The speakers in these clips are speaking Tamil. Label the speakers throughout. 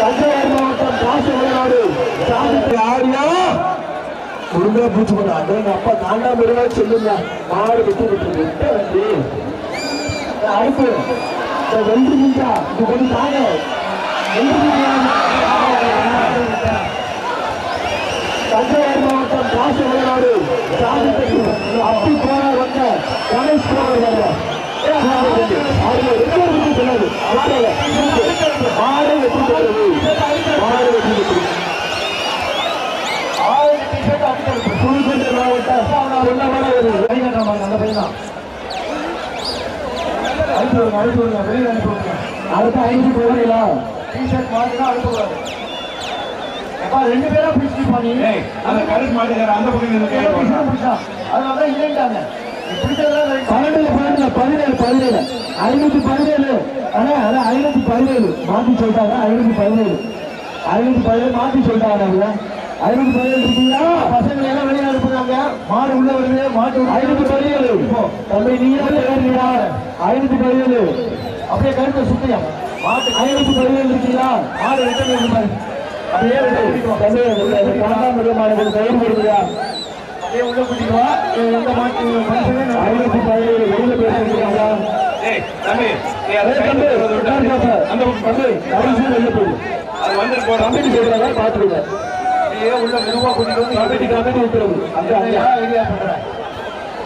Speaker 1: தஞ்சாவூர் மாவட்டம் காசு விளையாடு ஆடியா முருங்கா பூச்சி பண்ண அப்பா தாண்டா முருகா சொல்லுங்க மாடு விட்டு விட்டு அடுப்பு வென்று மீண்டா இது கொஞ்சம் தாங்க தஞ்சாவூர் மாவட்டம் காசு விளையாடு அப்படி போன வந்த கணேஷ் போன மாடு வெற்றி பெற்றது மாடு வெற்றி பெற்றது புதுக்கோட்டை மாவட்டம் அந்த பையன் அடுத்த 5 போவீங்களா டிஷர்ட் மாட்டினா அனுப்பக்கூடாது ரெண்டு பேரும் பிடிச்சி பண்ணி அந்த கருத்து மாட்டுக்கார அந்த பக்கம் அதனால இல்லைட்டாங்க 517 ஆனா 517 மாத்தி சொல்லிட்டாங்க 517 மாத்தி சொல்லிட்டாங்க 517 இருக்கீங்களா பசங்களை எல்லாம் வெளியே அனுப்புறாங்க மாடு உள்ள வருது மாட்டு 517 தம்பி நீங்க 517 அப்படியே கருத்தை சுத்தியா மாட்டு 517 இருக்கீங்களா மாடு ரிட்டர்ன் அப்படியே மாடுகள் கயிறு கொடுக்குதா அப்படியே உள்ள கூட்டிக்குவா எந்த மாட்டு 517 வெளியில பேசுறீங்களா பாத்துருங்க உள்ள மெதுவா கூட்டிட்டு வந்து கமிட்டி வைக்கிறது அந்த ஐடியா பண்றேன்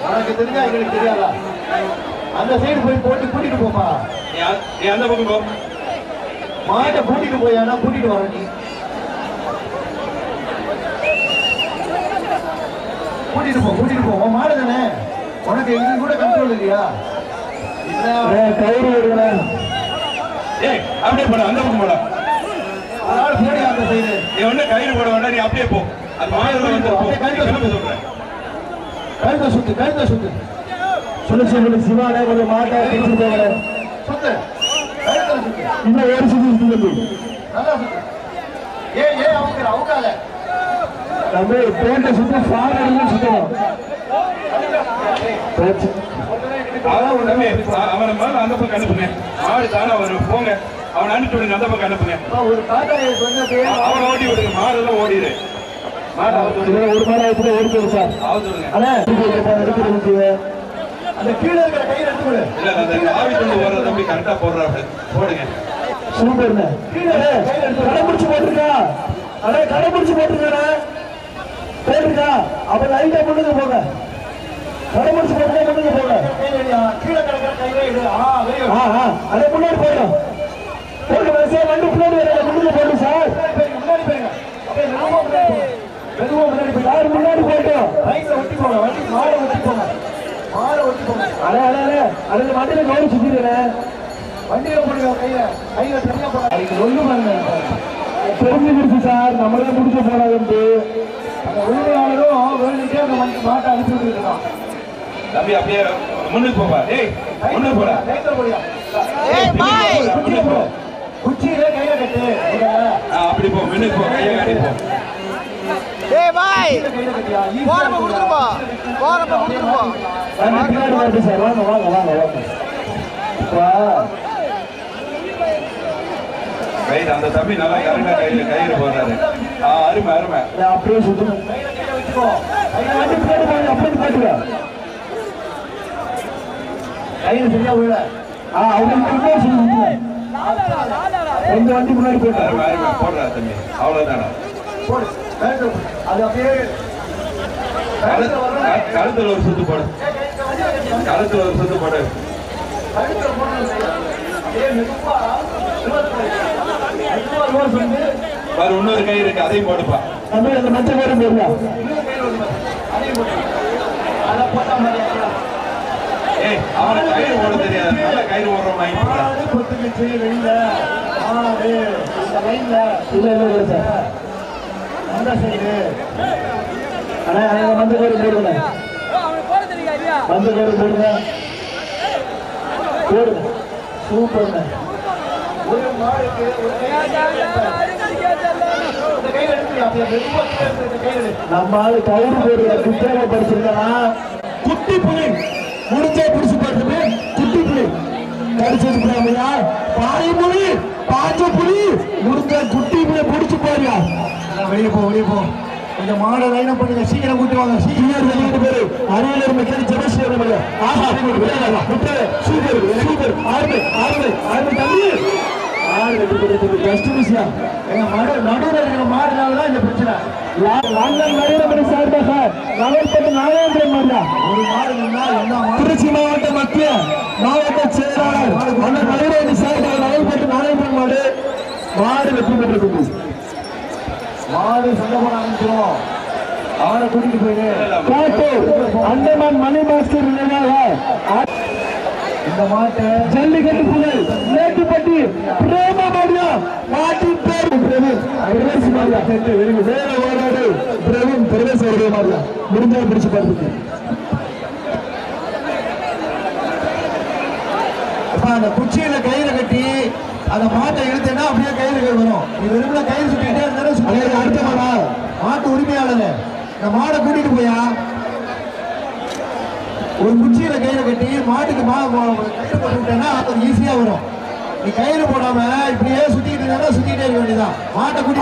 Speaker 1: உனக்கு தெரிஞ்சா எங்களுக்கு தெரியாதா அந்த சைடு போய் போட்டு கூட்டிட்டு போப்பா அந்த பக்கம் போ மாட்டை கூட்டிட்டு போயானா கூட்டிட்டு வர நீ கூட்டிட்டு போ உன் மாடு தானே உனக்கு எங்க கூட கண்ட்ரோல் இல்லையா கயிறு விடுங்க அப்படியே போட அந்த பக்கம் போட அந்த சைடு நீ ஒண்ணு கயிறு போட வேண்டாம் நீ அப்படியே போ கழுத்த சுத்து சொல்லு சிவானே கொஞ்சம் மாட்டை சுத்து இன்னும் ஒரு சுத்து நல்லா சுத்து அவுக்கால நம்ம பேண்ட சுத்த ஃபார்வர்ட்ல சுத்தணும் அவனை மேல அந்த பக்கம் அனுப்புங்க மாடு தானே வரும் போங்க அவன் அனுப்பிட்டு விடுங்க அந்த பக்கம் அனுப்புங்க ஒரு அவனை ஓடி விடுங்க மாடெல்லாம் ஓடிடு ஒரு மாடு ஆயிரத்துல ஓடிச்சு சார் அந்த கீழே இருக்கிற கையில் எடுத்து இல்ல அந்த ஆவி கொண்டு வர்ற தம்பி கரெக்டா போடுறாரு போடுங்க சூப்பர் கடைபிடிச்சு போட்டுருக்கா கடைபிடிச்சு போட்டுருக்கா போட்டுருக்கா அப்ப லைட்டா முன்னுக்கு போங்க கடைபிடிச்சு போட்டுருக்கா முன்னுக்கு போங்க கீழே கிடக்கிற கையில அதே முன்னாடி போயிடும் போட்டு வரிசையா வண்டி முன்னாடி வர முன்னுக்கு போட்டு சார் முன்னாடி போயிருங்க அப்படியே மெதுவா முன்னாடி போய் யாரு முன்னாடி போயிட்டோம் ரைட்ல ஒட்டி போங்க வண்டி மாலை ஒட்டி போங்க அதுல வண்டியில கவனம் சுத்திடுறேன் வண்டியில போடுங்க கையில தனியா போடுங்க ஒண்ணு பாருங்க தெரிஞ்சுக்கிடுச்சு சார் நம்மளே முடிச்சு போடாது அந்த உரிமையாளரும் வேணுக்கே அந்த வண்டி மாட்டை அனுப்பிட்டு இருக்கான் தம்பி அப்படியே முன்னுக்கு போப்பா முன்னுக்கு போடா குச்சியில கையில கட்டு அப்படி போ முன்னுக்கு போ கையில கட்டி போ
Speaker 2: பாய் போறப்ப கொடுத்துருப்பா
Speaker 1: சார் வாங்க
Speaker 3: ரைட் அந்த தம்பி நல்லா கரெக்டா கயிறு போடுறாரு அருமை
Speaker 1: அப்படியே சுத்தணும் கையில சரியா உள்ள ரெண்டு வண்டி முன்னாடி போயிட்டு
Speaker 3: போடுறா தம்பி அவ்வளவுதானா
Speaker 1: அது அப்படியே
Speaker 3: கழுத்துல ஒரு சுத்து போடு இன்னொரு கை இருக்கு அதையும் போடுப்பா
Speaker 1: அந்த மச்ச பேரும் போடுவா
Speaker 3: அவனை கயிறு போட தெரியாது நல்ல கயிறு ஓடுறோம்
Speaker 1: அந்த சைடு மஞ்சள் பேரும் போடுங்க மஞ்சள் பேரும் போடுங்க சூப்பர் நம்ம கயிறு போடுற புத்தகம் படிச்சிருக்கா குட்டி புலி முடிச்சே பிடிச்சு போடுறது குட்டி புலி கடிச்சிருக்காங்கயா பாறை மொழி பாஞ்ச புலி முருங்க குட்டி பிடிச்சு போறியா வெளியே போ கொஞ்சம் மாட லைனம் பண்ணுங்க சீக்கிரம் கூட்டி வாங்க சீக்கிரம் வெளியிட்டு பேரு அரியலூர் மெக்கானிக் ஜெனரேஷன் ஆஹா சூப்பர் சூப்பர் ஆர்மை தம்பி நடுவில் இருக்கிற மாடுனாலதான் இந்த பிரச்சனை திருச்சி மாவட்ட மத்திய மாவட்ட செயலாளர் நாராயணபுரம் மாடு மாடு வெற்றி பெற்றிருக்கு மாடு சண்டை போட ஆரம்பிச்சிடும் அவரை கூட்டிட்டு போயிரு அந்தமான் மணி மாஸ்டர் இந்த மாட்டை ஜல்லிக்கட்டு புகழ் மேட்டுப்பட்டி பிரேம மாடியா மாட்டின் பேர் பிரவேசி மாடியா வேற ஓடாடு பிரேமம் பிரவேச ஒரே மாடியா முடிஞ்சா பிடிச்சு பார்த்துட்டு அந்த குச்சியில கயிறு கட்டி அந்த மாட்டை இழுத்தேன்னா அப்படியே கயிறுகள் வரும் நீ விரும்பின கயிறு சுட்டிட்டே இருந்தாலும் அடுத்த மாடா மாட்டு உரிமையாளர் இந்த மாடை கூட்டிட்டு போயா ஒரு குச்சியில கயிறு கட்டி மாட்டுக்கு கயிறு போட்டு விட்டேன்னா அது ஈஸியா வரும் நீ கயிறு போடாம இப்படியே சுத்திட்டு இருந்தா சுத்திட்டே இருக்க வேண்டியதான் மாட்டை கூட்டி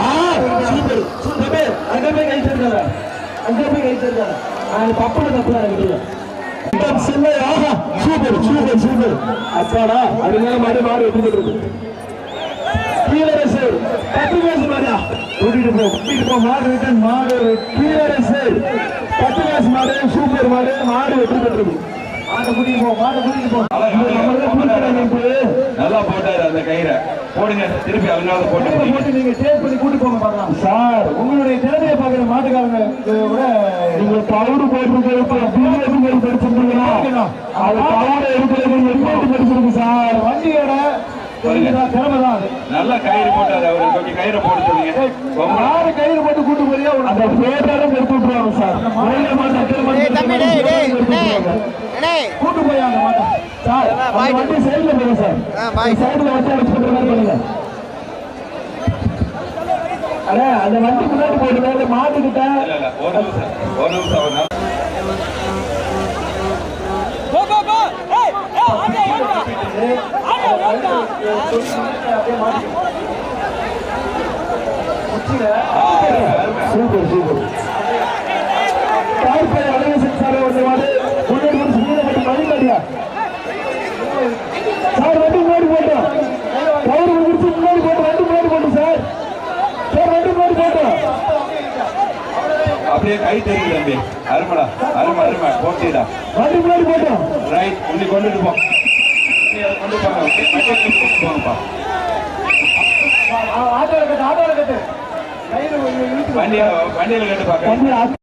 Speaker 1: அங்க போய் கை சேர்ந்தாரு பப்பன தப்பு எனக்கு சூப்பர் அப்பாடா அது மேல மாடு எடுத்துட்டு கீழரசு 10 காசு மாடியா கூட்டிட்டு போ மாடு கீழரசு 10 காசு மாடு சூப்பர் மாடு வெற்றி பெற்றது மாட்டை கூட்டிட்டு போ
Speaker 3: நல்லா போட்டாரு அந்த கயிறை போடுங்க திருப்பி அதனால போட்டு
Speaker 1: நீங்க டேப் பண்ணி கூட்டி போங்க பார்க்கலாம் சார் உங்களுடைய திறமையை பாக்குற மாட்டுக்காரங்க விட நீங்க பவுடு போட்டு படிச்சிருந்தீங்கன்னா அது பவுடு எடுக்கிறது படிச்சிருக்கு சார் வண்டியோட திறமை தான் அது
Speaker 3: நல்லா கயிறு போட்டாரு அவரு கொஞ்சம் கயிறை போட சொல்லுங்க
Speaker 1: யாரு கயிறு போட்டு கூட்டு போறியா அந்த பேட்டாலும் எடுத்து விட்டுருவாங்க சார் கூட்டு போய் அந்த மாட்டை சார் வண்டி சைடுல போங்க சார் சைடுல வச்சு அடிச்சு பண்ற மாதிரி பண்ணுங்க அடே அந்த வண்டி முன்னாடி போயிட்டு மாட்டுக்கிட்ட
Speaker 3: ஒரு நிமிஷம்
Speaker 1: சூப்பர் சார் வண்டி முன்னாடி போட்டோம் கயிறு முடிச்சு முன்னாடி போட்டு வண்டி முன்னாடி போட்டோம் சார் வண்டி முன்னாடி போட்டோம்
Speaker 3: அப்படியே கை தெரியுது தம்பி அருமை போட்டிடா
Speaker 1: வண்டி முன்னாடி போட்டோம்
Speaker 3: ரைட் உன்னை கொண்டுட்டு போ போங்கப்பா
Speaker 1: ஆட்டோல கட்டு
Speaker 3: வண்டியில கட்டு பாக்க